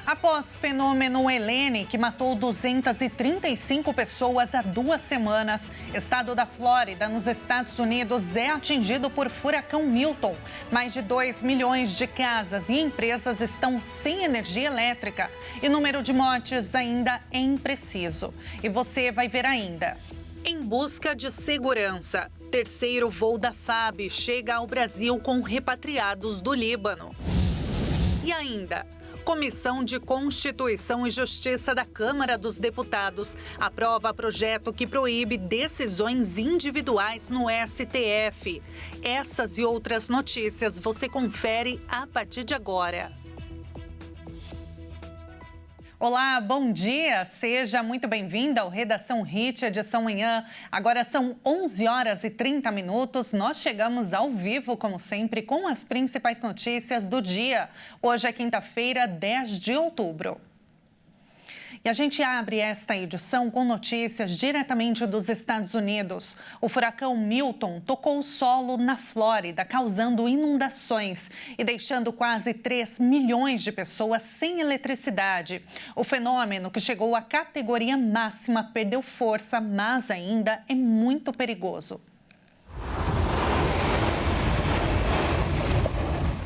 Após fenômeno Helene, que matou 235 pessoas há 2 semanas, estado da Flórida, nos Estados Unidos, é atingido por furacão Milton. Mais de 2 milhões de casas e empresas estão sem energia elétrica. E o número de mortes ainda é impreciso. E você vai ver ainda. Em busca de segurança, terceiro voo da FAB chega ao Brasil com repatriados do Líbano. E ainda, Comissão de Constituição e Justiça da Câmara dos Deputados aprova projeto que proíbe decisões individuais no STF. Essas e outras notícias você confere a partir de agora. Olá, bom dia! Seja muito bem-vinda ao Redação Hit, edição manhã. Agora são 11 horas e 30 minutos. Nós chegamos ao vivo, como sempre, com as principais notícias do dia. Hoje é quinta-feira, 10 de outubro. E a gente abre esta edição com notícias diretamente dos Estados Unidos. O furacão Milton tocou o solo na Flórida, causando inundações e deixando quase 3 milhões de pessoas sem eletricidade. O fenômeno, que chegou à categoria máxima, perdeu força, mas ainda é muito perigoso.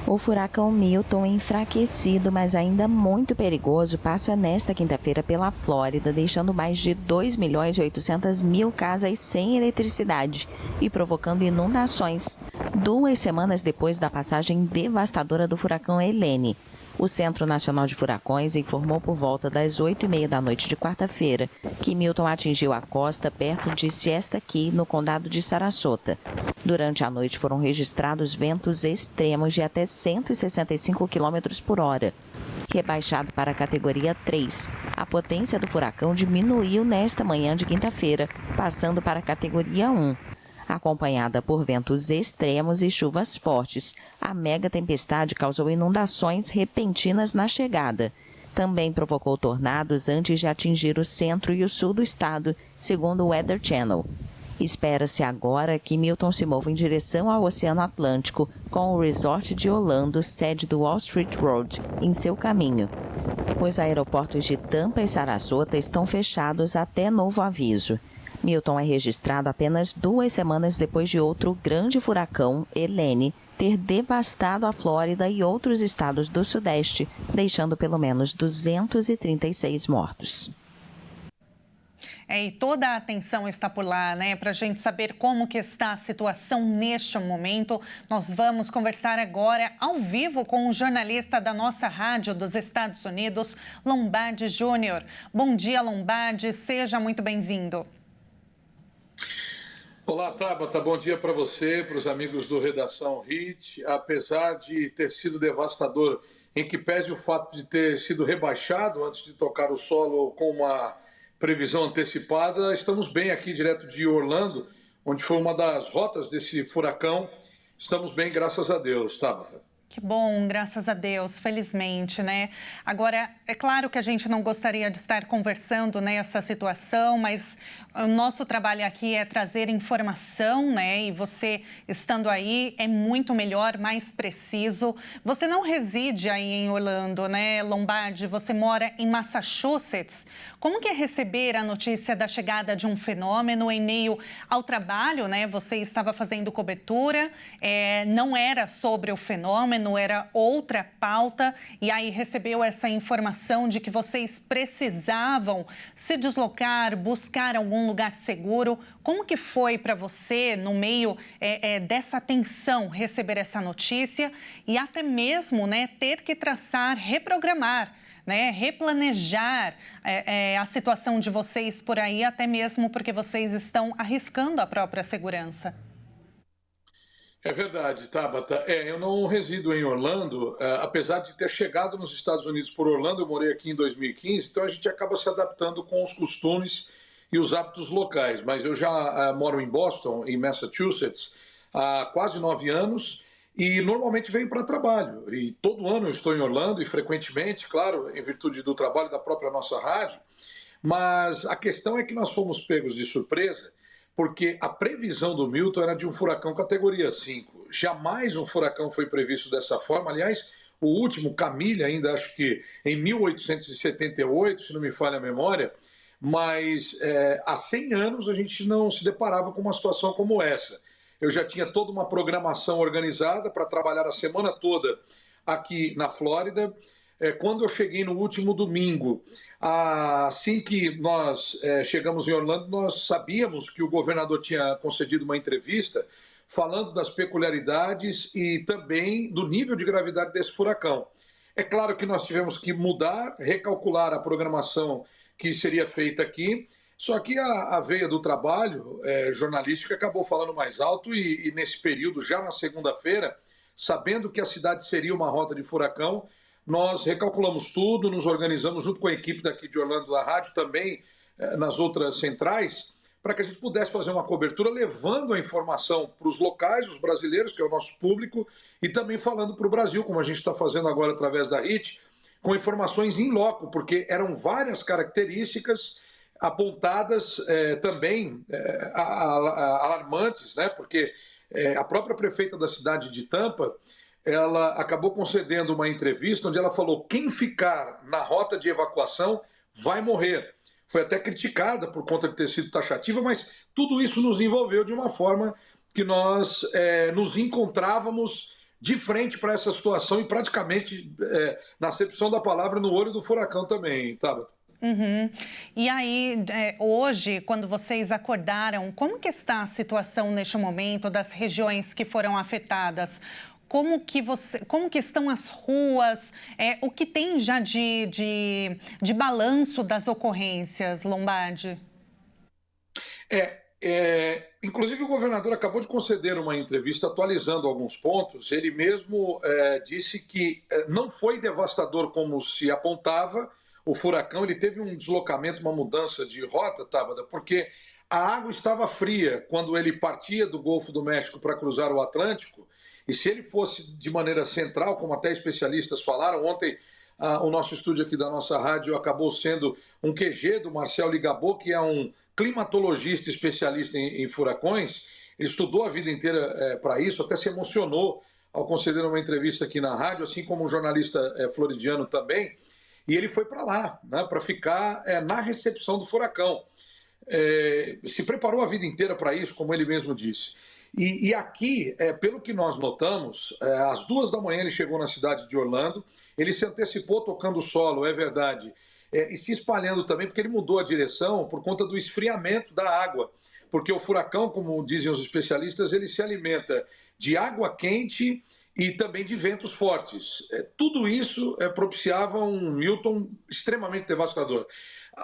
O furacão Milton, enfraquecido, mas ainda muito perigoso, passa nesta quinta-feira pela Flórida, deixando mais de 2.800.000 casas sem eletricidade e provocando inundações, 2 semanas depois da passagem devastadora do furacão Helene. O Centro Nacional de Furacões informou por volta das 8h30 da noite de quarta-feira que Milton atingiu a costa perto de Siesta Key, no condado de Sarasota. Durante a noite foram registrados ventos extremos de até 165 km por hora. Rebaixado para a categoria 3, a potência do furacão diminuiu nesta manhã de quinta-feira, passando para a categoria 1. Acompanhada por ventos extremos e chuvas fortes, a mega tempestade causou inundações repentinas na chegada. Também provocou tornados antes de atingir o centro e o sul do estado, segundo o Weather Channel. Espera-se agora que Milton se mova em direção ao Oceano Atlântico, com o resort de Orlando, sede do Wall Street Road, em seu caminho. Os aeroportos de Tampa e Sarasota estão fechados até novo aviso. Milton é registrado apenas 2 semanas depois de outro grande furacão, Helene, ter devastado a Flórida e outros estados do Sudeste, deixando pelo menos 236 mortos. E toda a atenção está por lá, né? Para a gente saber como que está a situação neste momento, nós vamos conversar agora ao vivo com o jornalista da nossa rádio dos Estados Unidos, Lombardi Júnior. Bom dia, Lombardi, seja muito bem-vindo. Olá, Tabata, bom dia para você, para os amigos do Redação Hit. Apesar de ter sido devastador, em que pese o fato de ter sido rebaixado antes de tocar o solo com uma previsão antecipada, estamos bem aqui direto de Orlando, onde foi uma das rotas desse furacão. Estamos bem, graças a Deus, Tabata. Que bom, graças a Deus, felizmente, né? Agora, é claro que a gente não gostaria de estar conversando nessa situação, mas o nosso trabalho aqui é trazer informação, né? E você, estando aí, é muito melhor, mais preciso. Você não reside aí em Orlando, né, Lombardi? Você mora em Massachusetts. Como que é receber a notícia da chegada de um fenômeno em meio ao trabalho, né? Você estava fazendo cobertura, não era sobre o fenômeno, era outra pauta, e aí recebeu essa informação de que vocês precisavam se deslocar, buscar algum lugar seguro. Como que foi para você, no meio dessa tensão, receber essa notícia e até mesmo, né, ter que traçar, reprogramar, né, replanejar a situação de vocês por aí, até mesmo porque vocês estão arriscando a própria segurança? É verdade, Tabata. Eu não resido em Orlando, apesar de ter chegado nos Estados Unidos por Orlando, eu morei aqui em 2015, então a gente acaba se adaptando com os costumes e os hábitos locais. Mas eu já moro em Boston, em Massachusetts, há quase 9 anos e normalmente venho para trabalho. E todo ano eu estou em Orlando e frequentemente, claro, em virtude do trabalho da própria nossa rádio. Mas a questão é que nós fomos pegos de surpresa, porque a previsão do Milton era de um furacão categoria 5. Jamais um furacão foi previsto dessa forma. Aliás, o último, Camille, ainda acho que em 1878, se não me falha a memória, mas há 100 anos a gente não se deparava com uma situação como essa. Eu já tinha toda uma programação organizada para trabalhar a semana toda aqui na Flórida. Quando eu cheguei no último domingo, assim que nós chegamos em Orlando, nós sabíamos que o governador tinha concedido uma entrevista falando das peculiaridades e também do nível de gravidade desse furacão. É claro que nós tivemos que mudar, recalcular a programação que seria feita aqui, só que a veia do trabalho jornalística acabou falando mais alto e nesse período, já na segunda-feira, sabendo que a cidade seria uma rota de furacão, nós recalculamos tudo, nos organizamos junto com a equipe daqui de Orlando da rádio, também nas outras centrais, para que a gente pudesse fazer uma cobertura levando a informação para os locais, os brasileiros, que é o nosso público, e também falando para o Brasil, como a gente está fazendo agora através da HIT, com informações in loco, porque eram várias características apontadas também alarmantes, né? Porque a própria prefeita da cidade de Tampa, ela acabou concedendo uma entrevista onde ela falou: quem ficar na rota de evacuação vai morrer. Foi até criticada por conta de ter sido taxativa, mas tudo isso nos envolveu de uma forma que nós nos encontrávamos de frente para essa situação e praticamente, na acepção da palavra, no olho do furacão também, Tabata. Uhum. E aí, hoje, quando vocês acordaram, como que está a situação neste momento das regiões que foram afetadas? Como que estão as ruas? O que tem já de balanço das ocorrências, Lombardi? Inclusive, o governador acabou de conceder uma entrevista atualizando alguns pontos. Ele mesmo disse que não foi devastador como se apontava o furacão. Ele teve um deslocamento, uma mudança de rota, Tabata, porque a água estava fria quando ele partia do Golfo do México para cruzar o Atlântico. E se ele fosse de maneira central, como até especialistas falaram, ontem o nosso estúdio aqui da nossa rádio acabou sendo um QG do Marcel Ligabot, que é um climatologista especialista em furacões. Ele estudou a vida inteira para isso, até se emocionou ao conceder uma entrevista aqui na rádio, assim como um jornalista floridiano também. E ele foi para lá, né, para ficar na recepção do furacão. Se preparou a vida inteira para isso, como ele mesmo disse. E aqui, pelo que nós notamos, às 2h ele chegou na cidade de Orlando, ele se antecipou tocando solo, é verdade, e se espalhando também, porque ele mudou a direção por conta do esfriamento da água, porque o furacão, como dizem os especialistas, ele se alimenta de água quente e também de ventos fortes. Tudo isso propiciava um Milton extremamente devastador.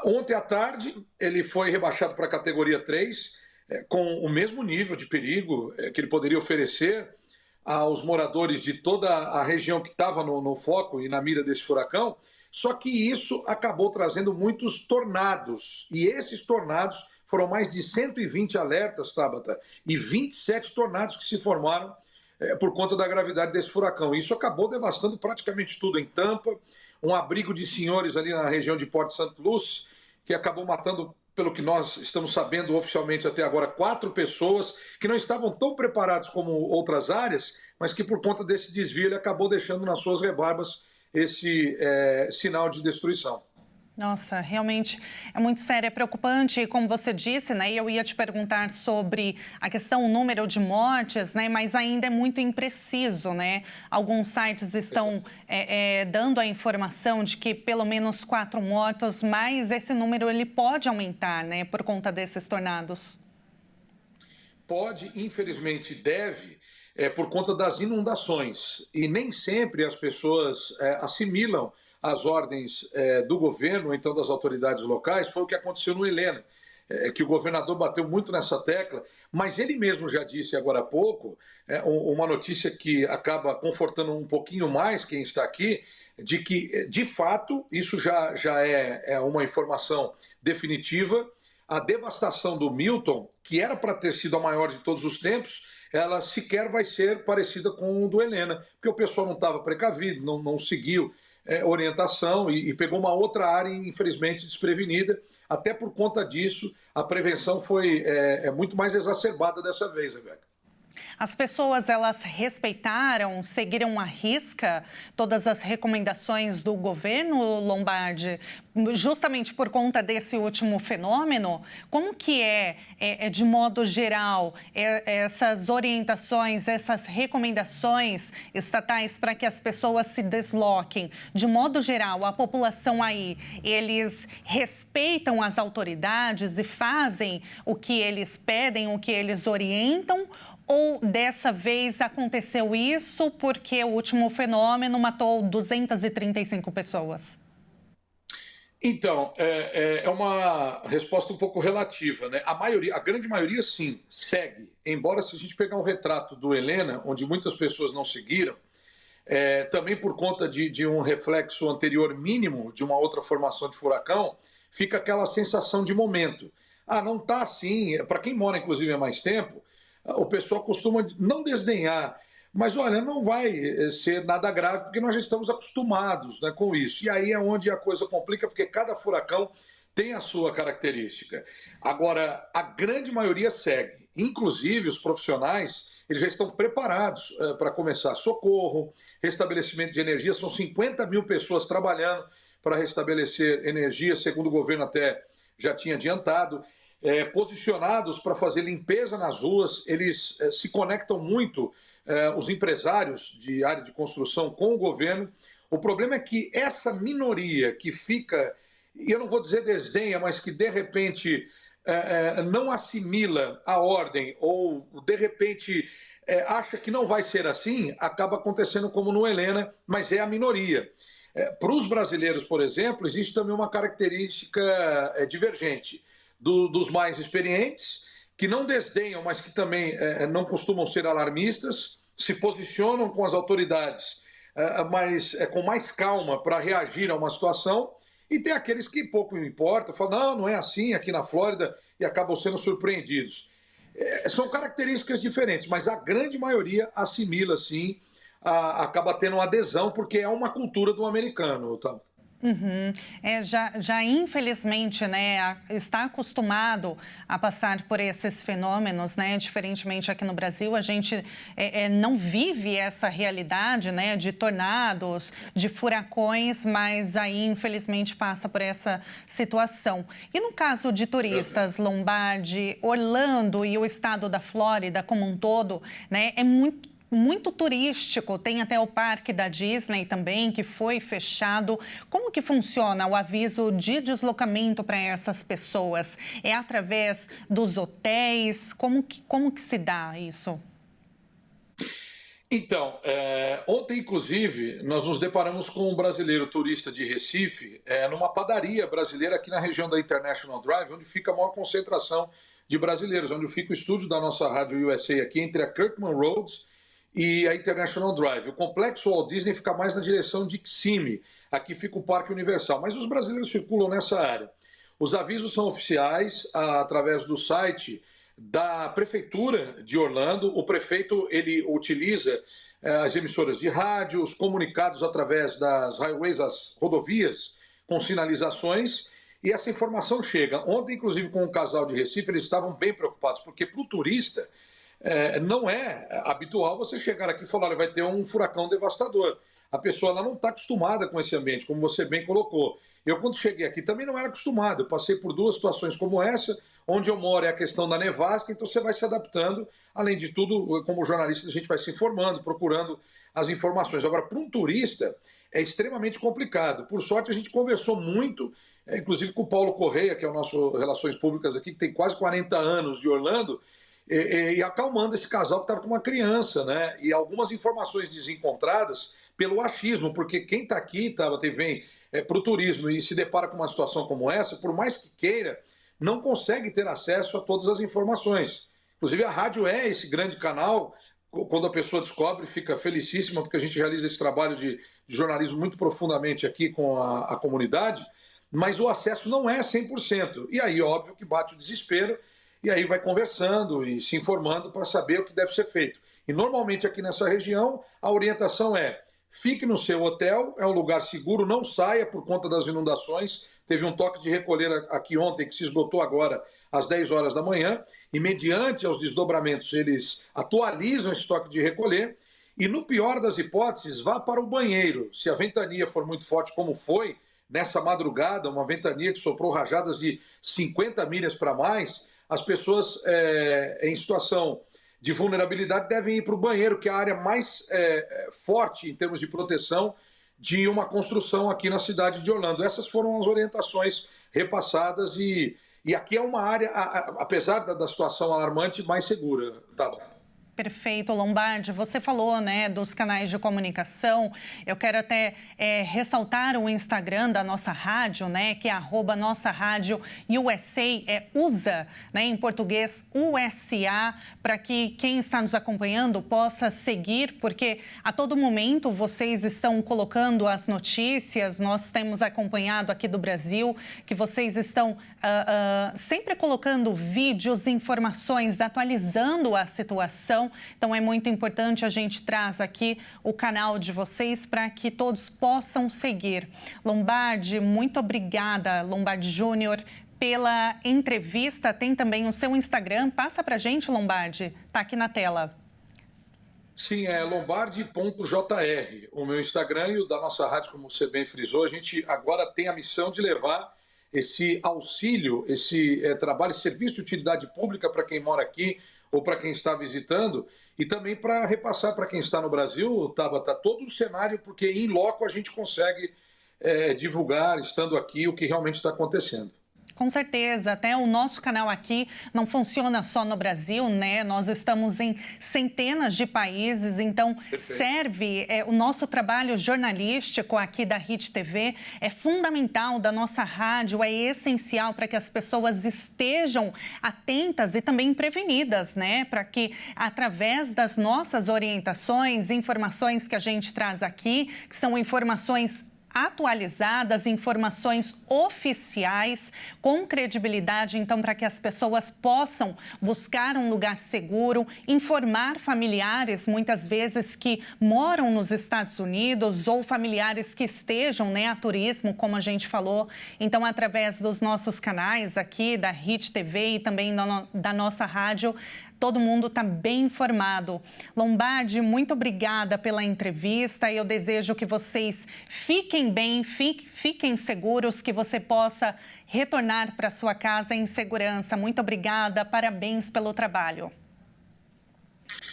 Ontem à tarde, ele foi rebaixado para a categoria 3, com o mesmo nível de perigo que ele poderia oferecer aos moradores de toda a região que estava no foco e na mira desse furacão, só que isso acabou trazendo muitos tornados, e esses tornados foram mais de 120 alertas, Tabata, e 27 tornados que se formaram por conta da gravidade desse furacão. Isso acabou devastando praticamente tudo em Tampa, um abrigo de senhores ali na região de Port St. Lucie, que acabou matando, pelo que nós estamos sabendo oficialmente até agora, 4 pessoas que não estavam tão preparadas como outras áreas, mas que por conta desse desvio ele acabou deixando nas suas rebarbas esse sinal de destruição. Nossa, realmente é muito sério, é preocupante, e como você disse, né, eu ia te perguntar sobre a questão, o número de mortes, né, mas ainda é muito impreciso, né? Alguns sites estão dando a informação de que pelo menos 4 mortos, mas esse número ele pode aumentar, né, por conta desses tornados. Pode, infelizmente deve, por conta das inundações, e nem sempre as pessoas assimilam as ordens do governo, ou então das autoridades locais. Foi o que aconteceu no Helena, que o governador bateu muito nessa tecla, mas ele mesmo já disse agora há pouco, uma notícia que acaba confortando um pouquinho mais quem está aqui, de que, de fato, isso já é uma informação definitiva, a devastação do Milton, que era para ter sido a maior de todos os tempos, ela sequer vai ser parecida com o do Helena, porque o pessoal não estava precavido, não seguiu orientação e pegou uma outra área, infelizmente, desprevenida. Até por conta disso, a prevenção foi muito mais exacerbada dessa vez, Rebeca. As pessoas, elas respeitaram, seguiram à risca todas as recomendações do governo, Lombardi, justamente por conta desse último fenômeno? Como que de modo geral, essas orientações, essas recomendações estatais para que as pessoas se desloquem? De modo geral, a população aí, eles respeitam as autoridades e fazem o que eles pedem, o que eles orientam? Ou dessa vez aconteceu isso porque o último fenômeno matou 235 pessoas? Então, é uma resposta um pouco relativa, né? A grande maioria, sim, segue. Embora, se a gente pegar um retrato do Helena, onde muitas pessoas não seguiram, também por conta de um reflexo anterior mínimo de uma outra formação de furacão, fica aquela sensação de momento. Ah, não está assim. Para quem mora, inclusive, há mais tempo, o pessoal costuma não desdenhar. Mas, olha, não vai ser nada grave, porque nós já estamos acostumados, né, com isso. E aí é onde a coisa complica, porque cada furacão tem a sua característica. Agora, a grande maioria segue. Inclusive, os profissionais, eles já estão preparados para começar socorro, restabelecimento de energia. São 50 mil pessoas trabalhando para restabelecer energia, segundo o governo até já tinha adiantado. Posicionados para fazer limpeza nas ruas, eles se conectam muito, os empresários de área de construção com o governo. O problema é que essa minoria que fica, e eu não vou dizer desdenha, mas que de repente não assimila a ordem ou de repente acha que não vai ser assim, acaba acontecendo como no Helena, mas é a minoria. Para os brasileiros, por exemplo, existe também uma característica divergente dos mais experientes, que não desdenham, mas que também não costumam ser alarmistas, se posicionam com as autoridades, mas com mais calma para reagir a uma situação, e tem aqueles que pouco importa, falam, não é assim aqui na Flórida, e acabam sendo surpreendidos. São características diferentes, mas a grande maioria assimila, sim, acaba tendo uma adesão, porque é uma cultura do americano, tá? Uhum. Já infelizmente, né, está acostumado a passar por esses fenômenos, né? Diferentemente aqui no Brasil, a gente não vive essa realidade, né, de tornados, de furacões, mas aí infelizmente passa por essa situação. E no caso de turistas, Lombardi, Orlando e o estado da Flórida como um todo, né, é muito turístico, tem até o parque da Disney também, que foi fechado. Como que funciona o aviso de deslocamento para essas pessoas? É através dos hotéis? Como que se dá isso? Então, ontem, inclusive, nós nos deparamos com um brasileiro turista de Recife, numa padaria brasileira aqui na região da International Drive, onde fica a maior concentração de brasileiros, onde fica o estúdio da nossa Rádio USA aqui, entre a Kirkman Roads e a International Drive. O complexo Walt Disney fica mais na direção de Kissimmee. Aqui fica o Parque Universal. Mas os brasileiros circulam nessa área. Os avisos são oficiais através do site da Prefeitura de Orlando. O prefeito ele utiliza as emissoras de rádio, os comunicados através das highways, as rodovias, com sinalizações. E essa informação chega. Ontem, inclusive, com um casal de Recife, eles estavam bem preocupados, porque para o turista não é habitual você chegar aqui e falar, olha, vai ter um furacão devastador. A pessoa ela não está acostumada com esse ambiente, como você bem colocou. Eu, quando cheguei aqui, também não era acostumado. Eu passei por duas situações como essa. Onde eu moro é a questão da nevasca, então você vai se adaptando. Além de tudo, como jornalista, a gente vai se informando, procurando as informações. Agora, para um turista, é extremamente complicado. Por sorte, a gente conversou muito, inclusive com o Paulo Correia, que é o nosso Relações Públicas aqui, que tem quase 40 anos de Orlando, e acalmando esse casal que estava com uma criança, né? E algumas informações desencontradas pelo achismo, porque quem está aqui, vem para o turismo e se depara com uma situação como essa, por mais que queira, não consegue ter acesso a todas as informações. Inclusive, a rádio é esse grande canal. Quando a pessoa descobre, fica felicíssima, porque a gente realiza esse trabalho de jornalismo muito profundamente aqui com a comunidade, mas o acesso não é 100%. E aí, óbvio que bate o desespero, e aí vai conversando e se informando para saber o que deve ser feito. E normalmente aqui nessa região, a orientação é: fique no seu hotel, é um lugar seguro, não saia por conta das inundações. Teve um toque de recolher aqui ontem, que se esgotou agora às 10 horas da manhã, e mediante aos desdobramentos eles atualizam esse toque de recolher, e no pior das hipóteses, vá para o banheiro. Se a ventania for muito forte, como foi nessa madrugada, uma ventania que soprou rajadas de 50 milhas para mais, as pessoas em situação de vulnerabilidade devem ir para o banheiro, que é a área mais forte em termos de proteção de uma construção aqui na cidade de Orlando. Essas foram as orientações repassadas e aqui é uma área, apesar da situação alarmante, mais segura, Tabata. Perfeito, Lombardi. Você falou, né, dos canais de comunicação. Eu quero até ressaltar o Instagram da nossa rádio, né, que é @nossa rádio USA, USA, né, em português USA, para que quem está nos acompanhando possa seguir, porque a todo momento vocês estão colocando as notícias. Nós temos acompanhado aqui do Brasil que vocês estão sempre colocando vídeos, informações, atualizando a situação. Então, é muito importante, a gente traz aqui o canal de vocês para que todos possam seguir. Lombardi, muito obrigada, Lombardi Júnior, pela entrevista. Tem também o seu Instagram. Passa para a gente, Lombardi. Está aqui na tela. Sim, é lombardi.jr. O meu Instagram e o da nossa rádio, como você bem frisou, a gente agora tem a missão de levar esse auxílio, esse trabalho, esse serviço de utilidade pública para quem mora aqui ou para quem está visitando, e também para repassar para quem está no Brasil, Tabata, todo o cenário, porque em loco a gente consegue divulgar, estando aqui, o que realmente está acontecendo. Com certeza, até o nosso canal aqui não funciona só no Brasil, né? Nós estamos em centenas de países, então Perfeito. serve o nosso trabalho jornalístico aqui da Hit TV, é fundamental, da nossa rádio, é essencial para que as pessoas estejam atentas e também prevenidas, né? Para que, através das nossas orientações, informações que a gente traz aqui, que são informações atualizadas, informações oficiais, com credibilidade, então, para que as pessoas possam buscar um lugar seguro, informar familiares, muitas vezes, que moram nos Estados Unidos ou familiares que estejam, né, a turismo, como a gente falou. Então, através dos nossos canais aqui, da Hit TV e também da nossa rádio, todo mundo está bem informado. Lombardi, muito obrigada pela entrevista. Eu desejo que vocês fiquem bem, fiquem seguros, que você possa retornar para sua casa em segurança. Muito obrigada, parabéns pelo trabalho.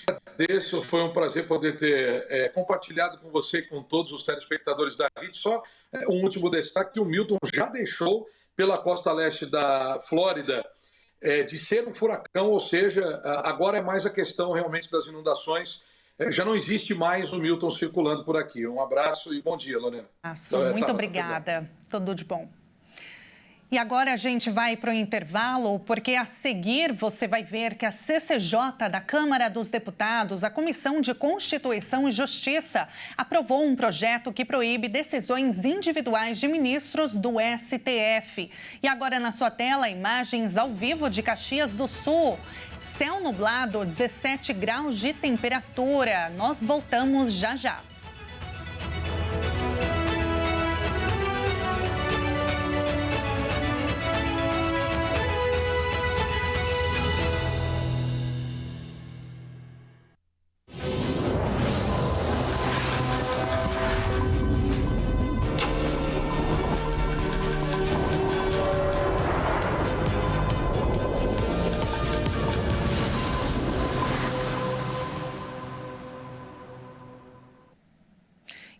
Agradeço, foi um prazer poder ter compartilhado com você e com todos os telespectadores da RIT. Só um último destaque, que o Milton já deixou pela costa leste da Flórida de ser um furacão, ou seja, agora é mais a questão realmente das inundações. Já não existe mais o Milton circulando por aqui. Um abraço e bom dia, Lorena. Muito obrigada. Tudo de bom. E agora a gente vai para o intervalo, porque a seguir você vai ver que a CCJ da Câmara dos Deputados, a Comissão de Constituição e Justiça, aprovou um projeto que proíbe decisões individuais de ministros do STF. E agora na sua tela, imagens ao vivo de Caxias do Sul. Céu nublado, 17 graus de temperatura. Nós voltamos já já.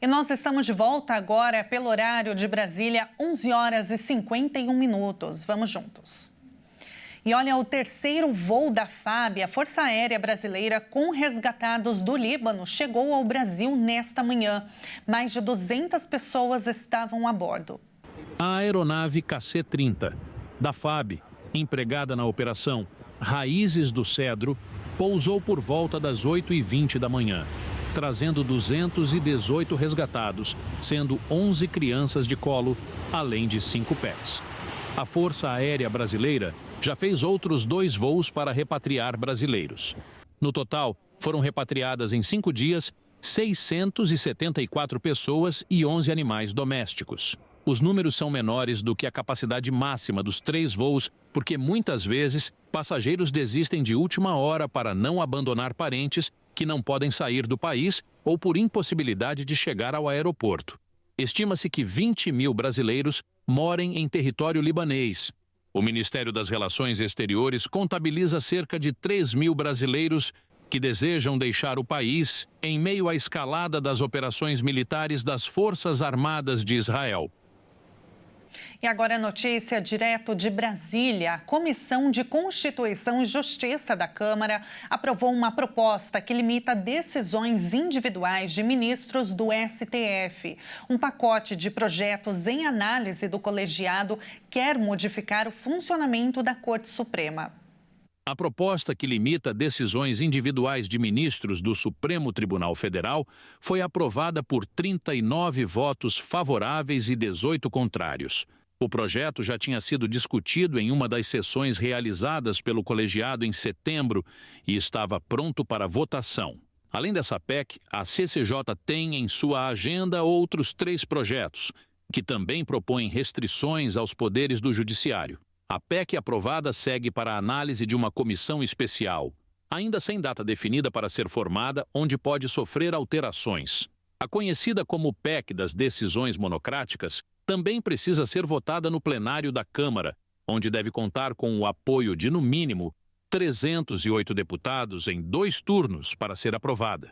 E nós estamos de volta agora pelo horário de Brasília, 11 horas e 51 minutos. Vamos juntos. E olha, o terceiro voo da FAB, a Força Aérea Brasileira, com resgatados do Líbano, chegou ao Brasil nesta manhã. Mais de 200 pessoas estavam a bordo. A aeronave KC-30, da FAB, empregada na operação Raízes do Cedro, pousou por volta das 8h20 da manhã, trazendo 218 resgatados, sendo 11 crianças de colo, além de 5 pets. A Força Aérea Brasileira já fez outros 2 voos para repatriar brasileiros. No total, foram repatriadas em 5 dias 674 pessoas e 11 animais domésticos. os números são menores do que a capacidade máxima dos 3 voos, porque muitas vezes passageiros desistem de última hora para não abandonar parentes que não podem sair do país ou por impossibilidade de chegar ao aeroporto. Estima-se que 20 mil brasileiros morem em território libanês. O Ministério das Relações Exteriores contabiliza cerca de 3 mil brasileiros que desejam deixar o país em meio à escalada das operações militares das Forças Armadas de Israel. E agora a notícia direto de Brasília. A Comissão de Constituição e Justiça da Câmara aprovou uma proposta que limita decisões individuais de ministros do STF. Um pacote de projetos em análise do colegiado quer modificar o funcionamento da Corte Suprema. A proposta que limita decisões individuais de ministros do Supremo Tribunal Federal foi aprovada por 39 votos favoráveis e 18 contrários. O projeto já tinha sido discutido em uma das sessões realizadas pelo colegiado em setembro e estava pronto para votação. Além dessa PEC, a CCJ tem em sua agenda outros 3 projetos, que também propõem restrições aos poderes do Judiciário. A PEC aprovada segue para a análise de uma comissão especial, ainda sem data definida para ser formada, onde pode sofrer alterações. A conhecida como PEC das decisões monocráticas também precisa ser votada no plenário da Câmara, onde deve contar com o apoio de, no mínimo, 308 deputados em 2 turnos para ser aprovada.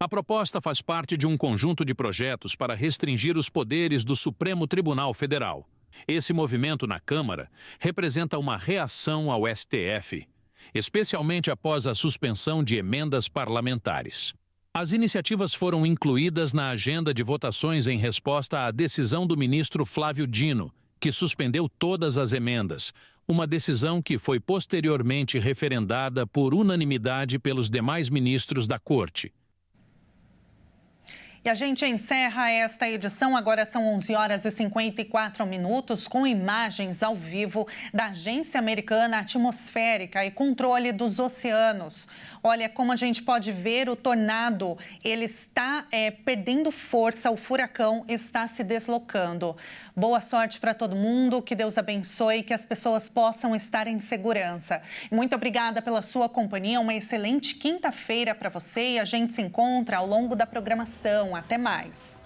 A proposta faz parte de um conjunto de projetos para restringir os poderes do Supremo Tribunal Federal. Esse movimento na Câmara representa uma reação ao STF, especialmente após a suspensão de emendas parlamentares. As iniciativas foram incluídas na agenda de votações em resposta à decisão do ministro Flávio Dino, que suspendeu todas as emendas, uma decisão que foi posteriormente referendada por unanimidade pelos demais ministros da Corte. E a gente encerra esta edição, agora são 11h54, com imagens ao vivo da Agência Americana Atmosférica e Controle dos Oceanos. Olha, como a gente pode ver, o tornado, ele está perdendo força, o furacão está se deslocando. Boa sorte para todo mundo, que Deus abençoe, que as pessoas possam estar em segurança. Muito obrigada pela sua companhia, uma excelente quinta-feira para você e a gente se encontra ao longo da programação. Até mais.